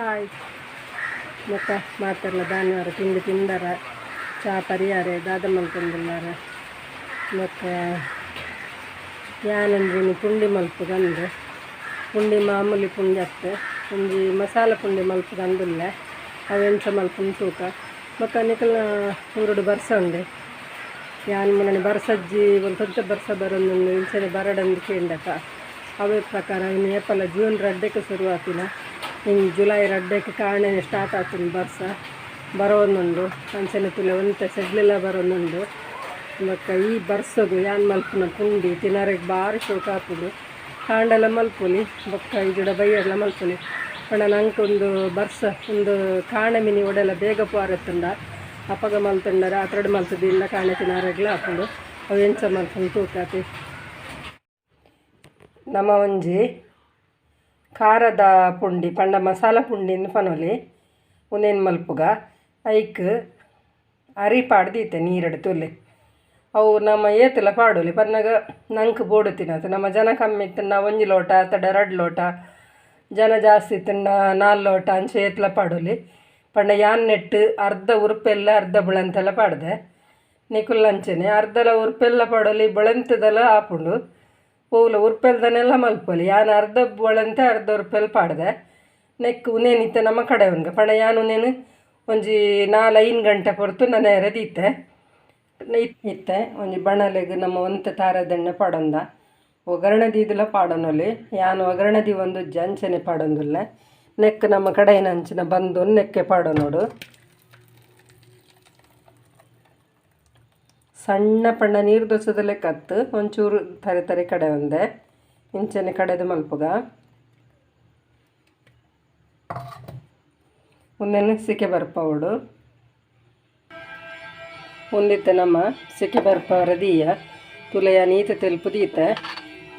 ಆಯ್ತು ಮತ್ತು ಮಾತೆಲ್ಲ ಧಾನ್ಯವಾರ ತಿಂಡಿ ತಿಂದಾರ ಚಾ ಪರಿಯಾರೆ ದಾದ ಮಲ್ಕೊಂದಿಲ್ಲಾರ ಮತ್ತು ಯಾನಂದ್ರಿನಿ ಪುಂಡಿ ಮಲ್ಪು ಗಂದು ಪುಂಡಿ ಮಾಮೂಲಿ ಪುಂಡಿ ಅತ್ತೆ ಒಂಜಿ ಮಸಾಲ ಪುಂಡಿ ಮಲ್ಪು ಗಂದಿಲ್ಲ ಅವೆಂಚ ಮಲ್ಪುನ ತೂಕ ಮತ್ತು ನಿಕಲ ಊರುಡು ಬರ್ಸ ಉಂಡೆ ಯಾನ್ ಮುನನೆ ಬರ್ಸಜ್ಜಿ ಒಂದು ಹೊತ್ತ ಬರ್ಸ ಬರೋದು ಇಂಚನೆ ಬರಡಂದು ಕೇಂಡಕ ಅವೇ ಪ್ರಕಾರ ಇನ್ನು ಏಪಲ ಜೂನ್ ರಡ್ಡಕ್ಕೆ ಶುರುವಾತಿನ ಇನ್ನು ಜುಲೈ ರಡ್ಡಕ್ಕೆ ಕಾಣೆ ಸ್ಟಾರ್ಟ್ ಆಗ್ತೀನಿ ಬರ್ಸ ಬರೋನುಂಡು ಅಂಚನೆ ತುಲೆ ಒಂತೆ ಸೆಡ್ಲೆಲ್ಲ ಬರೋನುಂಡು ಮತ್ತು ಈ ಬರ್ಸೋದು ಯಾನ್ ಮಲ್ಪುನ ಪುಂಡಿ ತಿನ್ನರಿಗೆ ಭಾರಿ ಶೋಕ ಹಾಕುದು ಕಾಂಡೆಲ್ಲ ಮಲ್ಪುಲಿ ಬೊಕ್ಕ ಈ ಗಿಡ ಬೈಯೆಲ್ಲ ಮಲ್ಪುಲಿ ಪಂಡ ನಂಗೊಂದು ಬರ್ಸ ಒಂದು ಕಾಣೆ ಮಿನಿ ಒಡೆಲ್ಲ ಬೇಗ ಪಾರತ್ತುಂಡ ಅಪ್ಪಗ ಮಲ್ತುಂಡ ರಾತ್ರಿ ಮಲ್ತದಿಲ್ಲ ಕಾಣೆ ತಿನ್ನರೆಗ್ಲ ಹಾಕೊಂಡು ಅವು ಎಂಚ ಮಲ್ಪುಂಡು ತೂಕಾತಿ ನಮ್ಮ ಒಂಜಿ ಖಾರದ ಪುಂಡಿ ಪಂಡ ಮಸಾಲ ಪುಂಡಿನ ಪನೊಲಿ ಉನೇನು ಮಲ್ಪುಗ ಐಕ್ ಅರಿ ಪಾಡ್ದೀತೆ ನೀರಡು ತುಲೆ ಅವು ನಮ್ಮ ಏತೆಲ್ಲ ಪಾಡೋಲಿ ಪನ್ನಾಗ ನಂಗೆ ಬೋಡು ತಿನ್ನತ್ತೆ ನಮ್ಮ ಜನ ಕಮ್ಮಿ ಇತ್ತನ್ನ ಒಂಜಿ ಲೋಟ ತಡ 2 ಲೋಟ ಜನ ಜಾಸ್ತಿ ಇತ್ತನ್ನ 4 ಲೋಟ ಅಂಚೆ ಏತ್ಲ ಪಾಡೋಲಿ ಪಂಡ ಯಾನ್ ನೆಟ್ಟು ಅರ್ಧ ಉರುಪೆಲ್ಲ ಅರ್ಧ ಬುಳಂತೆಲ್ಲ ಪಾಡ್ದೆ ನಿಕುಲ್ಲಂಚೆನೆ ಅರ್ಧಲ ಉರುಪೆಲ್ಲ ಪಾಡೋಲಿ ಬುಳಂತದೆಲ್ಲ ಹಾಪುಂಡು ಪೂಲ ಉರುಪೆಲ್ದನೆಲ್ಲ ಮಲ್ಪೊಲಿ ಯಾನು ಅರ್ಧ ಬುಳಂತೆ ಅರ್ಧ ಉರುಪೆಲ್ ಪಾಡ್ದೆ ನೆಕ್ ಉನೇನಿತ್ತೆ ನಮ್ಮ ಕಡೆ ಉನ್ಗೆ ಪಂಡ ಯಾನು ಉನೇನು ಒಂಜಿ 4-5 ಗಂಟೆ ಪೊರ್ತು ನಾನು ಎರೆದೀತೆ ಇತ್ತೆ ಒಂಜಿ ಬಣಲೆಗ್ ನಮ್ಮ ಒಂತೆ ತಾರದೆಣ್ಣೆ ಪಾಡೊಂದ ಒಗರಣದೀದುಲ ಪಾಡೊನೊಲಿ ಯಾನು ಒಗರಣದಿ ಒಂದು ಅಂಚನೆ ಪಾಡೊಂದುಲ್ಲ ನೆಕ್ ನಮ್ಮ ಕಡೆಯಿನ ಅಂಚಿನ ಬಂದು ನೆಕ್ಕೆ ಪಾಡೊನೋಡು ಸಣ್ಣ ಪಂಡ ನೀರು ದೋಸದಲ್ಲೇ ಕತ್ತು ಒಂಚೂರು ತರೆ ಕಡೆ ಒಂದೆ ಇಂಚನೆ ಕಡೆದು ಮಲ್ಪುಗ ಒಂದೇನು ಸಿಕೆ ಬರ್ಪವಡು ಒಂದಿತ್ತೆ ನಮ್ಮ ಸಿಕೆ ಬರ್ಪವರದೀಯ ತುಲೆಯ ನೀತ ತೆಲ್ಪು ದೀತೆ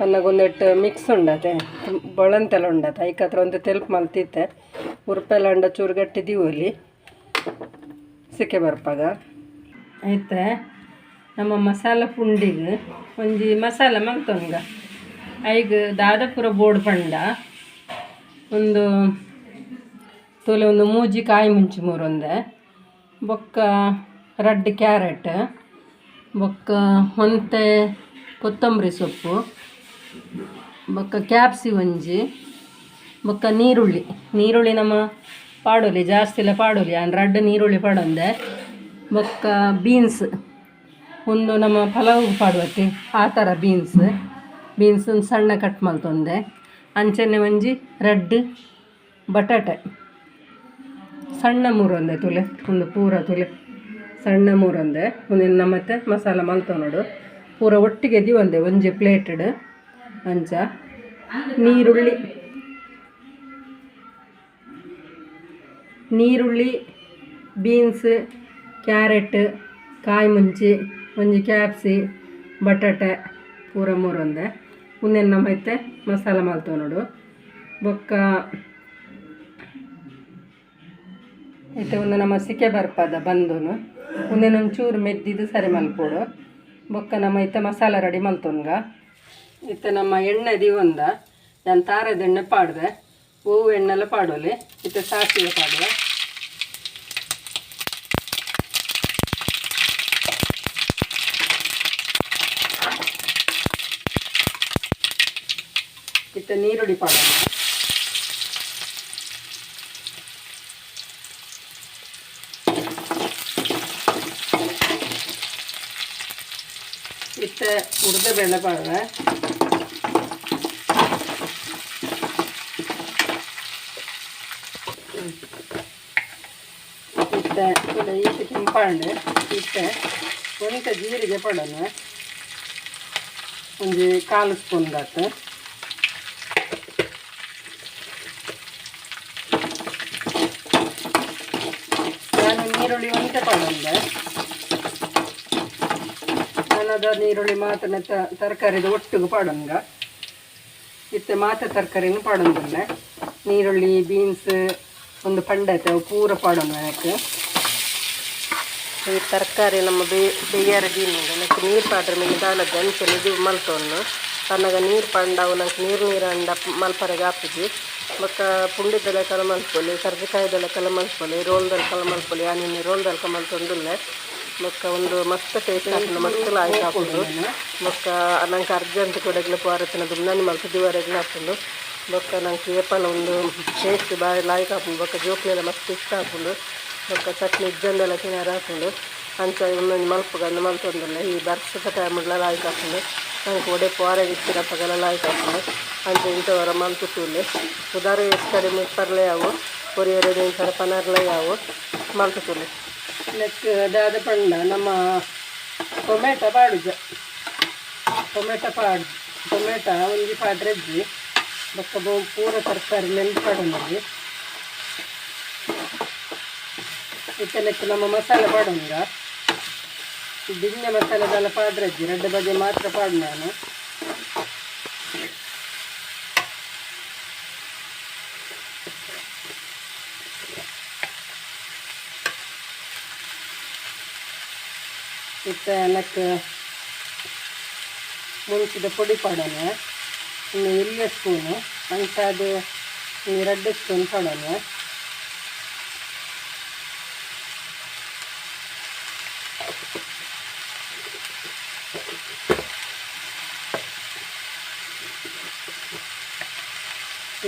ಅನ್ನಗೊಂದೆಟ್ಟು ಮಿಕ್ಸ್ ಉಂಡತೆ ಬೊಳಂತೆಲ್ಲ ಉಂಡತೆ ಐಕತ್ರ ಒಂದು ತೆಲ್ಪು ಮಲ್ತಿತ್ತೆ ಉರುಪೆಲ್ಲ ಉಂಡ ಚೂರು ಗಟ್ಟಿ ದಿವಲಿ ಸಿಕೆ ಬರ್ಪಾಗ ಐತೆ ನಮ್ಮ ಮಸಾಲ ಪುಂಡಿಗೆ ಒಂಜಿ ಮಸಾಲ ಮಲ್ತೊಂಗ ಐಗ ದಾದಪುರ ಬೋರ್ಡ್ ಪಂಡ ಒಂದು ತೊಲೆ ಒಂದು ಮೂಜಿ ಕಾಯಿ ಮುಂಚಿ ಮೂರೊಂದೆ ಬೊಕ್ಕ 2 ಕ್ಯಾರೆಟ್ ಬೊಕ್ಕ ಒಂತೆ ಕೊತ್ತಂಬರಿ ಸೊಪ್ಪು ಬೊಕ್ಕ ಕ್ಯಾಪ್ಸಿ ಒಂಜಿ ಬೊಕ್ಕ ನೀರುಳ್ಳಿ ನಮ್ಮ ಪಾಡೋಲಿ ಜಾಸ್ತಿಲ್ಲ ಪಾಡೋಲಿ ನಾನು 2 ನೀರುಳ್ಳಿ ಪಾಡೊಂದೆ ಬೊಕ್ಕ ಬೀನ್ಸ್ ಒಂದು ನಮ್ಮ ಪಲಾವ್ ಪಾಡುವತ್ತೆ ಆ ಥರ ಬೀನ್ಸ್ ಒಂದು ಸಣ್ಣ ಕಟ್ ಮಲ್ತೊಂದೆ ಅಂಚನೆ ಒಂಜಿ 2 ಬಟಾಟೆ ಸಣ್ಣ ಮೂರೊಂದೆ ತುಲೆ ಒಂದು ಪೂರ ತುಲೆ ಸಣ್ಣ ಮೂರೊಂದೆ ಒಂದಿನ ಮತ್ತೆ ಮಸಾಲ ಮಲ್ತೊನೋಡು ಪೂರ ಒಟ್ಟಿಗೆ ದಿವಂದೆ ಒಂಜಿ ಪ್ಲೇಟಡ್ ಅಂಚ ನೀರುಳ್ಳಿ ಬೀನ್ಸ್ ಕ್ಯಾರೆಟ್ ಕಾಯಿ ಮುಂಚಿ ಒಂಜಿ ಕ್ಯಾಪ್ಸಿ ಬಟಾಟೆ ಪೂರ ಮೂರೊಂದೆ ಒಂದೇನು ನಮ್ಮೈತೆ ಮಸಾಲ ಮಲ್ತೊನೋಡು ಬೊಕ್ಕ ಐತೆ ಒಂದು ನಮ್ಮ ಸಿಕೆ ಬರ್ಪದ ಬಂದನು ಒಂದೇನೊಂಚೂರು ಮೆದ್ದಿದ್ದು ಸರಿ ಮಲ್ಪೋಡು ಬೊಕ್ಕ ನಮ್ಮ ಇತ್ತೆ ಮಸಾಲ ರೆಡಿ ಮಲ್ತೊನ್ಗ ಇತ್ತೆ ನಮ್ಮ ಎಣ್ಣೆ ದಿವಂದ ನಾನು ತಾರದ ಎಣ್ಣೆ ಪಾಡ್ದೆ ಹೂವು ಎಣ್ಣೆಲ್ಲ ಪಾಡೋಲಿ ಇತ್ತೆ ಸಾಸಿವೆ ಪಾಡುವೆ ಇತ್ತೆ ನೀರುಳ್ಳಿ ಪಾಡೋಣ ಇತ್ತೆ ಉರ್ದ ಬೇಳೆ ಪಾಡುವೆ ಇತ್ತೆ ಈಚೆ ಕೆಂಪಾಂಡೆ ಇತ್ತೆ ಒಂತ ಜೀರಿಗೆ ಪಡೋಣ ಒಂಜಿ 1/4 ಸ್ಪೂನ್ ದಾತು ನಾನು ನೀರುಳ್ಳಿ ಒಂತೆ ಪಡೊಂದೆ ನಾನದ ನೀರುಳ್ಳಿ ಮಾತನ ತರಕಾರಿದು ಒಟ್ಟಿಗೆ ಪಾಡೋಂಗ ಇತ್ತೆ ಮಾತ ತರಕಾರಿನೂ ಪಾಡೊಂದಿಲ್ಲ ನೀರುಳ್ಳಿ ಬೀನ್ಸ್ ಒಂದು ಪಂಡೈತೆ ಅವು ಪೂರ ಪಾಡೋಣ ನನಗೆ ಈ ತರಕಾರಿ ನಮ್ಮ ಬೇಯಾರ ದೀನಿಗೆ ನನಗೆ ನೀರು ಪಾಡ್ರೆ ಮೇಲೆ ದಾಲ ಗಂಚಲು ಇದು ಮಲ್ತೊನ್ನು ತನ್ನಗ ನೀರು ಪಂಡವು ನಂಗೆ ನೀರು ಅಂಡ ಮಲ್ಪರೆಗೆ ಹಾಪಿಜಿ ಬೊಕ್ಕ ಪುಂಡಿದ್ದೆಲೆ ಕಲ ಮಲ್ಪೊಲಿ ಕರ್ಜಿಕಾಯ್ದೆಲೆ ಕಲ ಮಲ್ಪೊಲಿ ರೋಲ್ದಲ್ ಕಲ ಮಲ್ಪೊಲಿ ಆನಿನಿ ರೋಲ್ದಲ್ ಕಲ ಮಲ್ತೊಂದುಲ್ಲೆ ಬೊಕ್ಕ ಒಂದು ಮಸ್ತ್ ಟೇಸ್ಟ್ ಹಾಕೊಂಡು ಮಸ್ತ್ ಲಾಯ್ಕ್ ಹಾಕೊಂಡು ಬೊಕ್ಕ ನಂಗೆ ಅರ್ಜೆಂಟ್ ಕೊಡಗ್ಲೆ ಪೋರತ್ತಿನ ದುಮ್ನಾನಿ ಮಲ್ತು ದಿವರೆಗ್ಲ ಹಾಕೊಂಡು ಬೊಕ್ಕ ನಂಗೆ ಏಪಲ ಒಂದು ಟೇಸ್ಟ್ ಬಾರಿ ಲಾಯ್ಕ್ ಹಾಕೊಂಡು ಬೊಕ್ಕ ಜೋಕ್ಲೆಲ್ಲ ಮಸ್ತ್ ಇಷ್ಟ ಹಾಕೊಂಡು ಬೊಕ್ಕ ಚಟ್ನಿ ಇಜ್ಜಂದೆಲ್ಲ ತಿನ್ನಾರ ಹಾಕೊಂಡು ಅಂಚ ಇನ್ನೊಂದು ಮಲ್ಪುಗಂದು ಮಲ್ತೊಂದುಲ್ಲೆ ಈ ಬರ್ಷದ ಟೈಮ್ಲ ಲಾಯ್ಕ್ ಹಾಕೊಂಡು ನಂಗೆ ಒಡೆ ಪೋರೆಗೆ ಇಚ್ಚಿರಪ್ಪಗೆಲ್ಲ ಲಾಯ್ಕ್ ಹಾಕೊಂಡು ಅಂಚ ಇಂಥವರ ಮಲ್ತುತ್ತೂಲೆ ಉದಾರು ಎಷ್ಟು ಕಡಿಮೆ ಪರ್ಲೆ ಅವು ಕೊರಿಯರದು ಇಂಥರ ಪನರ್ಲೆ ಅವು ಮಲ್ತುತ್ತೂಲೆ ಲೆಕ್ಕ ದಾದ ಪಂಡ ನಮ್ಮ ಟೊಮೆಟೊ ಪಾಡುಜ ಟೊಮೆಟೊ ಒಂಜಿ ಪಾಡ್ರೆಜ್ಜಿ ಬೊಕ್ಕ ಪೂರ ತರಕಾರಿ ನೆಂಟು ಪಾಡೊಂದಿ ಇತ್ತೆ ಲೆಕ್ಕ ನಮ್ಮ ಮಸಾಲೆ ಪಾಡೊಂದ ದಿನ್ನೆ ಮಸಾಲೆದೆಲ್ಲ ಪಾಡ್ರೆಜ್ಜಿ 2 ಬಗೆ ಮಾತ್ರ ಪಾಡು ನಾನು ಇತ್ತೆ ಲೆಕ್ಕ ಮುಂಚಿದ ಪೊಡಿ ಪಾಡೋಣ ಇನ್ನು 1 ಸ್ಪೂನು ಅಂಥದ್ದು 2 ಸ್ಪೂನ್ ಪಾಡೋಣ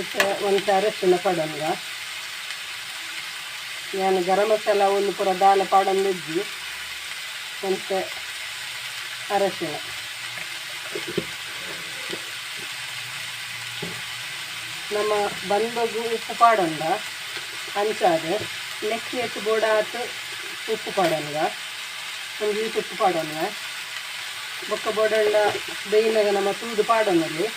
ಇತ್ತೆ ಒಂದು ಅರಶಿನ ಪಾಡೋಣ ನಾನು ಗರಂ ಮಸಾಲ ಒಂದು ಪೂರ ದಾಲ ಪಾಡೊಂದಿದ್ದಿ ಮತ್ತು ಅರಶಿನ ನಮ್ಮ ಬಂದಗು ಉಪ್ಪು ಪಾಡೊಂಡ ಅಂಚಾದೆ ಲೆಕ್ಕಿ ಎತ್ತು ಬೋಡಾತ್ ಉಪ್ಪು ಪಾಡೋಣ ಒಂದು ಈಟು ಉಪ್ಪು ಪಾಡೋಣ ಬೊಕ್ಕ ಬೋಡಂಡ ಬೇಯಿನಾಗ ನಮ್ಮ ತೂದು ಪಾಡೋನಲ್ಲಿ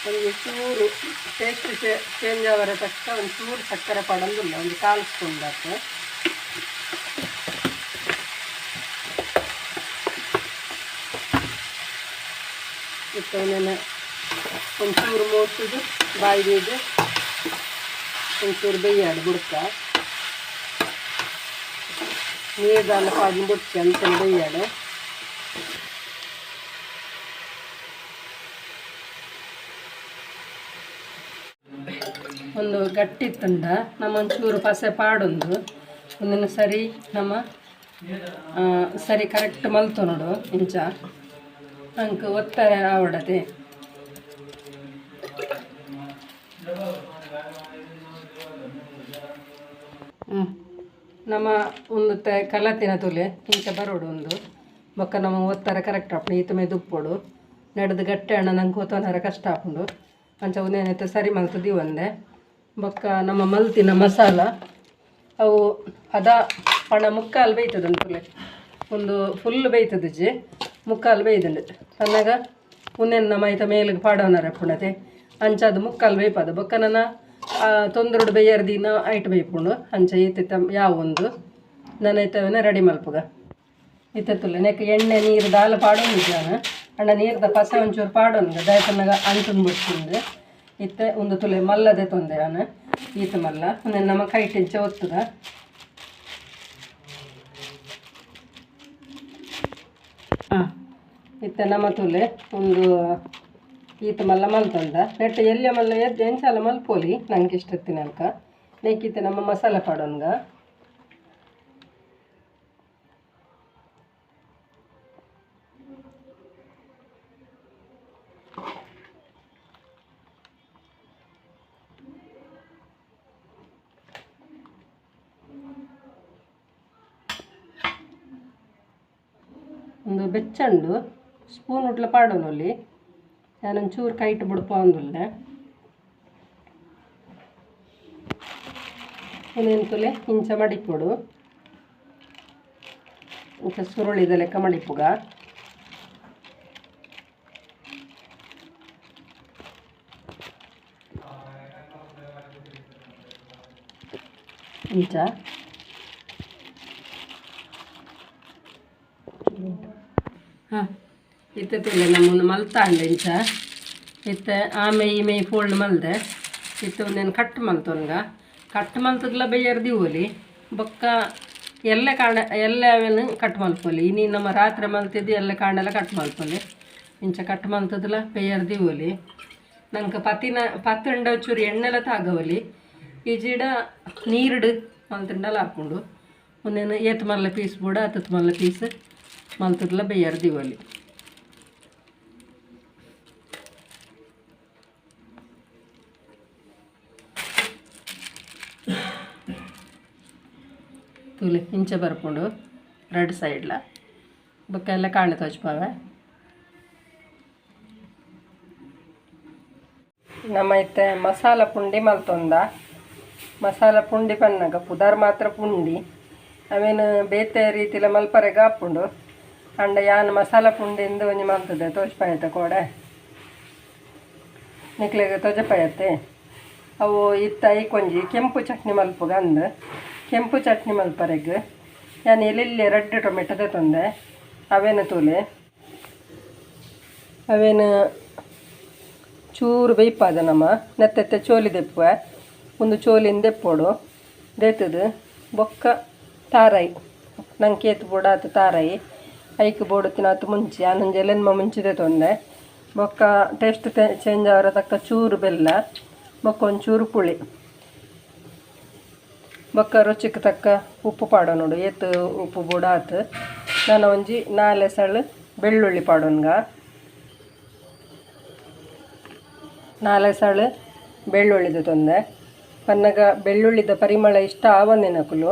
ಒಂದು ಚೂರು ಟೇಸ್ಟ್ ಚೇಂಜ್ ಆವರ ತಕ್ಕ ಒಂದು ಚೂರು ಸಕ್ಕರೆ ಪಡೋದಿಲ್ಲ ಒಂದು 1/4 ಸ್ಪೂನ್ ದಾಟು ಇತ್ತವನ್ನ ಒಂಚೂರು ಮೂಸುದು ಬಾಯಿಗೆ ಒಂಚೂರು ಬೇಯಾಡು ಬುಡ್ಕ ನೀರ್ದಲ್ಲ ಪಾಡಿ ಬುಡ್ಕಿ ಅಂತ ಬೇಯಾಡು ಒಂದು ಗಟ್ಟಿ ತಂಡ ನಮ್ಮ ಒಂಚೂರು ಪಸೆ ಪಾಡೊಂದು ಒಂದನ್ನು ಸರಿ ನಮ್ಮ ಸರಿ ಕರೆಕ್ಟ್ ಮಲ್ತು ನೋಡು ಇಂಚ ಅಂಕ ಒತ್ತಾರೆ ಆವಡದೆ ನಮ್ಮ ಒಂದು ಕಲತಿನ ತುಲೆ ಇಂಚ ಬರೋಡು ಒಂದು ಬೊಕ್ಕ ನಮ್ಮ ಒತ್ತಾರೆ ಕರೆಕ್ಟ್ ಆಪುಂಡು ಈತ ಮೇಲೆ ದುಪ್ಪೋಡು ನಡೆದು ಗಟ್ಟಿ ಹಣ್ಣ ನಂಗೆ ಒತ್ತೊಂದರ ಕಷ್ಟ ಆಪುಂಡು ಅಂಚ ಒಂದೇನೈತೆ ಸರಿ ಮಲ್ತದಿ ಒಂದೆ ಬೊಕ್ಕ ನಮ್ಮ ಮಲ್ತಿನ ಮಸಾಲ ಅವು ಅದ ಪಣ ಮುಕ್ಕಾಲು ಬೇಯ್ತದಂತುಲೆ ಒಂದು ಫುಲ್ ಬೇಯ್ತದಜ್ಜಿ ಮುಕ್ಕಾಲು ಬೇಯ್ದಂಡು ಅನ್ನಗ ಉನ್ನೆನ್ ನಮ್ಮ ಐತ ಮೇಲಿಗೆ ಪಾಡೋನರ ಪುಣತೆ ಅಂಚ ಅದು ಮುಕ್ಕಾಲು ಬೇಯ್ಪದು ಬೊಕ್ಕ ನನ್ನ ತೊಂದರೆಡು ಬೇಯರ್ದಿನ ಐಟ್ ಬೇಯ್ಪುಂಡು ಅಂಚ ಈತ ಯಾವ ಒಂದು ನನ್ನ ಐತವನ್ನ ರೆಡಿ ಮಲ್ಪುಗ ಇತ್ತುಲೆ ನೆಕ್ ಎಣ್ಣೆ ನೀರು ದಾಲ ಪಾಡೋನಿದ್ದಾನ ಅಣ್ಣ ನೀರ್ದ ಪಸ ಒಂಚೂರು ಪಾಡೋನ್ಗ ದಯಪನ್ನಾಗ ಅಂಟುನ್ ಬಿಡ್ತಿಂದು ಇತ್ತೆ ಒಂದು ತುಲೆ ಮಲ್ಲದೆ ತೊಂದೆ ನಾನು ಈತ ಮಲ್ಲ ನಮ್ಮ ಕೈಟಿಂಚ ಒತ್ತುದ ಇತ್ತೆ ನಮ್ಮ ತುಲೆ ಒಂದು ಈತ ಮಲ್ಲ ಮಲ್ತೊಂದ ನೆಟ್ಟ ಎಲ್ಲಿ ಮಲ್ಲ ಎದ್ದು ಎಂಚಾಲ ಮಲ್ಪೋಲಿ ನಂಗೆ ಇಷ್ಟತ್ತಿನ ಅನ್ಕ ನೆಕ್ಕಿತ್ತೆ ನಮ್ಮ ಮಸಾಲೆ ಪಾಡೋನ್ಗ ಒಂದು ಬೆಚ್ಚಂಡು ಸ್ಪೂನ್ ಉಟ್ಲ ಪಾಡೋನಲ್ಲಿ ನಾನೊಂಚೂರು ಕೈಟ್ ಬಿಡ್ಪ ಒಂದುಲ್ಲೆ ಒಂದೆಂತುಲೆ ಇಂಚ ಮಡಿಪೊಡು ಇಂಚ ಸುರುಳಿದ ಲೆಕ್ಕ ಮಡಿಪುಗ ಇಂಚ ಇತ್ತಲ್ಲ ನಮ್ಮನ್ನು ಮಲ್ತಾಂಡೆ ಇಂಚ ಇತ್ತ ಆಮೆ ಈ ಫೋಲ್ಡ್ ಮಲ್ದೆ ಇತ್ತು ಒಂದೇನು ಕಟ್ ಮಲ್ತೊನ್ಗ ಕಟ್ ಮಲ್ತದ್ಲ ಬೇಯರ್ ದಿವಲಿ ಬೊಕ್ಕ ಎಲ್ಲ ಕಾಂಡ ಎಲ್ಲ ಅವೇನು ಕಟ್ ಮಲ್ಪೊಲಿ ಇನಿ ನಮ್ಮ ರಾತ್ರಿ ಮಲ್ತಿದ್ದು ಎಲ್ಲ ಕಾಂಡೆಲ್ಲ ಕಟ್ ಮಲ್ಪೊಲಿ ಇಂಚ ಕಟ್ ಮಲ್ತದಲ್ಲ ಪೇಯರ್ ದಿವೋಲಿ ನಂಗೆ ಪತ್ತಂಡ ಚೂರು ಎಣ್ಣೆಲ್ಲ ತಾಗವಲಿ ಈ ಜಿಡ ನೀರುಡು ಮಲ್ತಂಡಲ್ಲ ಹಾಕ್ಕೊಂಡು ಒಂದೇನು ಏತ್ ಮಲ್ಲ ಪೀಸ್ ಬೂಡ ಹತ್ತತ್ತು ಮಲ್ಲ ಪೀಸ್ ಮಲ್ತದಲ್ಲ ಬೇಯರ್ ದಿವೋಲಿ ತುಲಿ ಇಂಚ ಬರ್ಕೊಂಡು ರೆಡ್ ಸೈಡ್ಲ ಬೊಕ್ಕ ಎಲ್ಲ ಕಾಂಡೆ ತೋಚ್ಪಾವೆ ನಮ್ಮ ಇತ್ತೆ ಮಸಾಲ ಪುಂಡಿ ಮಲ್ತೊಂದ ಮಸಾಲ ಪುಂಡಿ ಪನ್ನಗ ಪುದರ್ ಮಾತ್ರ ಪುಂಡಿ ಅವೇನು ಬೇತೆ ರೀತಿಲ ಮಲ್ಪರೆಗ ಹಾಪುಂಡು ಅಂಡ ಯಾನ್ ಮಸಾಲ ಪುಂಡಿಂದು ಒಂಜಿ ಮಲ್ತದೆ ತೋಚ್ಪಾಯತೆ ಕೋಡೆ ನಿಕ್ಲೆಗೆ ತೊಜಪಾಯತ್ತೆ ಅವು ಇತ್ತ ಐಕೊಂಜಿ ಕೆಂಪು ಚಟ್ನಿ ಮಲ್ಪುಗ ಅಂದು ಕೆಂಪು ಚಟ್ನಿ ಮಲ್ಪರೆಗ್ ಯಾನ್ ಎಲೆಲ್ಲಿ ರೆಡ್ ಟೊಮೆಟೊ ತಂದೆ ಅವೇನು ತೂಲೆ ಅವೇನು ಚೂರು ಬೇಯ್ಪಾದ ನಮ್ಮ ನೆತ್ತೆತ್ತೆ ಚೋಲಿ ದೆಪ್ಪುವೆ ಒಂದು ಚೋಲಿನ ದೆಪ್ಪೋಡು ದೇತದು ಬೊಕ್ಕ ತಾರಾಯಿ ನಂಗೆ ಕೇತು ಬೋಡಾತು ತಾರಾಯಿ ಐಕ್ ಬೋಡು ತಿನ್ನಾತು ಮುಂಚೆ ಆನೊಂದು ಎಲೆನ್ಮ ಮುಂಚಿದೆ ತೊಂದೆ ಬೊಕ್ಕ ಟೇಸ್ಟ್ ಚೇಂಜ್ ಅವರ ತಕ್ಕ ಚೂರು ಬೆಲ್ಲ ಬೊಕ್ಕ ಒಂಚೂರು ಪುಳಿ ಬೊಕ್ಕ ರುಚಿಗೆ ತಕ್ಕ ಉಪ್ಪು ಪಾಡೋ ನೋಡು ಏತು ಉಪ್ಪು ಬೋಡಾತು ನಾನು ಒಂಜಿ 4 ಸಳ ಬೆಳ್ಳುಳ್ಳಿ ಪಾಡೋನ್ಗ 4 ಸಳ ಬೆಳ್ಳುಳ್ಳಿದು ತೊಂದೆ ಪನ್ನಗ ಬೆಳ್ಳುಳ್ಳಿದ ಪರಿಮಳ ಇಷ್ಟ ಆವಂದಿನಕುಲು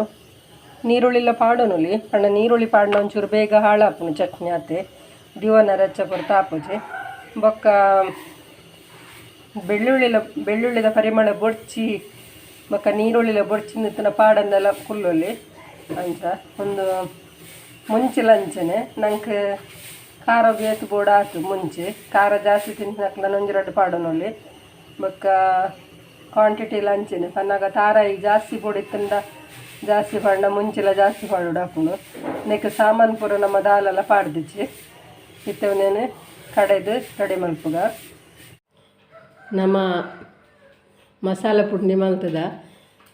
ನೀರುಳ್ಳಿಲ್ಲ ಪಾಡೋನುಲಿ ಪಂಡ ನೀರುಳ್ಳಿ ಪಾಡಿನ ಒಂಚೂರು ಬೇಗ ಹಾಳಾಪುನು ಚಟ್ನಿ ಆತೆ ದಿವನ ರಚ್ಚ ಪುರ ತಾಪುಜಿ ಬೊಕ್ಕ ಬೆಳ್ಳುಳ್ಳಿದ ಪರಿಮಳ ಬೊಡ್ಚಿ ಬೊಕ್ಕ ನೀರುಳ್ಳಿಲ ಬೊಡ್ಚಿನ ಪಾಡಂದೆಲ್ಲ ಕುಲ್ಲೊಲಿ ಅಂಚ ಒಂದು ಮುಂಚಿಲ ಅಂಚನೆ ನಂಗೆ ಖಾರ ಬೇತು ಬೋಡ ಆತು ಮುಂಚೆ ಖಾರ ಜಾಸ್ತಿ ತಿನ್ಸಕ್ಕೆ ನಾನು ಒಂಜಿ 2 ಪಾಡೋನಲ್ಲಿ ಬೊಕ್ಕ ಕ್ವಾಂಟಿಟಿ ಲಂಚನೆ ಪನ್ನಾಗ ತಾರಾಯಿ ಜಾಸ್ತಿ ಬೋಡಿತ್ತಂಡ ಜಾಸ್ತಿ ಪಾಂಡ ಮುಂಚಿಲ ಜಾಸ್ತಿ ಪಾಡೋಡು ಹಾಕೊಂಡು ನೆಕ್ ಸಾಮಾನು ಪೂರ ನಮ್ಮ ದಾಲೆಲ್ಲ ಪಾಡ್ದಿಚ್ಚಿ ಇತ್ತವನೇನು ಕಡೆದು ರೆಡಿ ಮಲ್ಪುಗ ನಮ್ಮ ಮಸಾಲ ಪುಂಡಿ ಮಲ್ತದ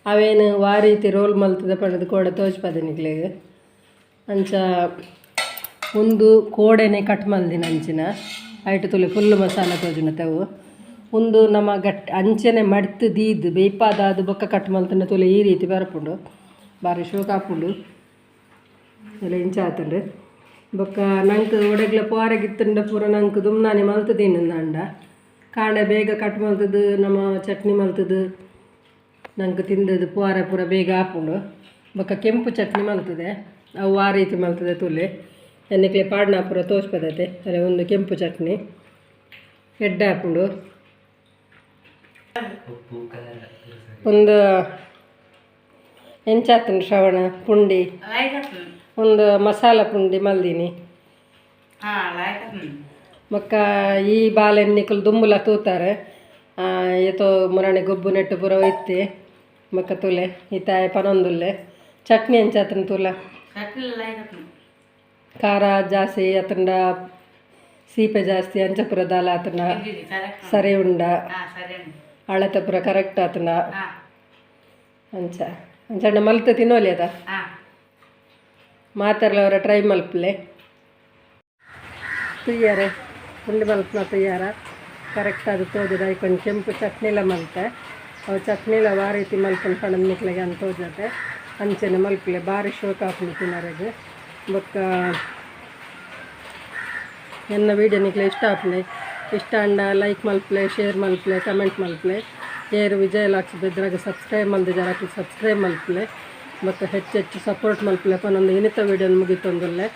ಅವೇನು ವಾರೀತಿ ರೋಲ್ ಮಲ್ತದ ಪಂಡದು ಕೋಡ ತೋಚ್ಪದ ನಿಕ್ಲೆಗೆ ಅಂಚ ಒಂದು ಕೋಡೆನೆ ಕಟ್ ಮಲ್ದಿನ ಅಂಚಿನ ಐಟು ತುಲಿ ಫುಲ್ ಮಸಾಲ ತೋಜಿನ ತೆವು ಒಂದು ನಮ್ಮ ಅಂಚನೆ ಮಡ್ತು ದೀದು ಬೇಯ್ಪಾದ ಬೊಕ್ಕ ಕಟ್ ಮಲ್ತನ ತುಲೆ ಈ ರೀತಿ ಬರಪುಂಡು ಬಾರಿ ಶೋಕ್ ಹಾಪುಂಡು ಎಲ್ಲ ಇಂಚ ಆತಂಡು ಬೊಕ್ಕ ನಂಗೆ ಒಡೆಗ್ಲ ಪೋರೆಗಿತ್ತಂಡ ಪೂರ ನಂಗೆ ದುಮ್ನಾನೆ ಮಲ್ತದೀನು ಅಂಡ ಕಾಂಡೆ ಬೇಗ ಕಟ್ ಮಲ್ತದು ನಮ್ಮ ಚಟ್ನಿ ಮಲ್ತದು ನಂಗೆ ತಿಂದದು ಪೋರೆ ಪೂರ ಬೇಗ ಹಾಪುಂಡು ಬೊಕ್ಕ ಕೆಂಪು ಚಟ್ನಿ ಮಲ್ತದೆ ಅವು ಆ ರೀತಿ ಮಲ್ತದೆ ತುಲೆ ಎಣ್ಣೆಕ್ಲೆ ಪಾಡ್ನ ಪೂರ ತೋಚ್ಪದತೆ ಅದೇ ಒಂದು ಕೆಂಪು ಚಟ್ನಿ ಎಡ್ಡೆ ಹಾಪುಂಡು ಒಂದು ಎಂಚಾತನು ಶ್ರವಣ ಪುಂಡಿ ಒಂದು ಮಸಾಲ ಪುಂಡಿ ಮಲ್ದಿನಿ ಬೊಕ್ಕ ಈ ಬಾಲೆನ್ನಿಕಲು ದುಂಬುಲ ತೂತಾರೆ ಏತೋ ಮುರಣೆ ಗೊಬ್ಬು ನೆಟ್ಟು ಪೂರ ಒಯ್ತೆ ಬೊಕ್ಕ ತುಲೆ ಈತಾಯ ಪನೊಂದುಲ್ಲೆ ಚಟ್ನಿ ಎಂಚಾತನು ತುಲ ಖಾರ ಜಾಸ್ತಿ ಅತಂಡ ಸೀಪೆ ಜಾಸ್ತಿ ಅಂಚಪುರ ದಾಲ ಆತನ ಸರಿ ಉಂಡ ಅಳತಪುರ ಕರೆಕ್ಟ್ ಆತನ ಅಂಚ ಅಂಚಂಡ ಮಲ್ತ ತಿನ್ನೋಲಿ ಅದ ಮಾತಾಡ್ಲವರ ಟ್ರೈ ಮಲ್ಪಲೆ ತುಯ್ಯಾರೆ ಪುಂಡಿ ಮಲ್ಪನ ತುಯ್ಯಾರ ಕರೆಕ್ಟ್ ಅದು ತೋಜದ ಐಕೊಂಡು ಕೆಂಪು ಚಟ್ನಿಲ ಮಲ್ತೆ ಅವು ಚಟ್ನಿಲ ಆ ರೀತಿ ಮಲ್ಪನ ಪಣದ ನಿಕ್ಲೆಗೆ ಅಂತ ತೋಜತೆ ಅಂಚನೆ ಮಲ್ಪಲೆ ಭಾರಿ ಶೋಕ ಹಾಕೊಂಡು ತಿನ್ನೋರಿಗೆ ಬೊಕ್ಕ ಎನ್ನ ವೀಡಿಯೋ ನಿಕ್ಲೆ ಇಷ್ಟ ಆಪ್ಲೆ ಇಷ್ಟ ಅಂಡ ಲೈಕ್ ಮಲ್ಪಲೆ ಶೇರ್ ಮಲ್ಪಲೆ ಕಮೆಂಟ್ ಮಲ್ಪಲೆ ಏರು ವಿಜಯಲಕ್ಷ್ಮಿ ಬೆದ್ರಾಗ ಸಬ್ಸ್ಕ್ರೈಬ್ ಮಂದಿ ಜರಾಕಿ ಸಬ್ಸ್ಕ್ರೈಬ್ ಮಲ್ಪಲೆ ಮತ್ತು ಹೆಚ್ಚು ಸಪೋರ್ಟ್ ಮಲ್ಪಲೆ ಪನ್ನೊಂದು ಇನ್ನಿತ ವೀಡಿಯೋನ ಮುಗಿತೊಂದಲ್ಲೇ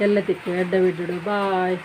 ಎಲ್ಲ ತಿಕ್ಕು ಎಡ್ಡ ವೀಡಿಯೋ ಬಾಯ್.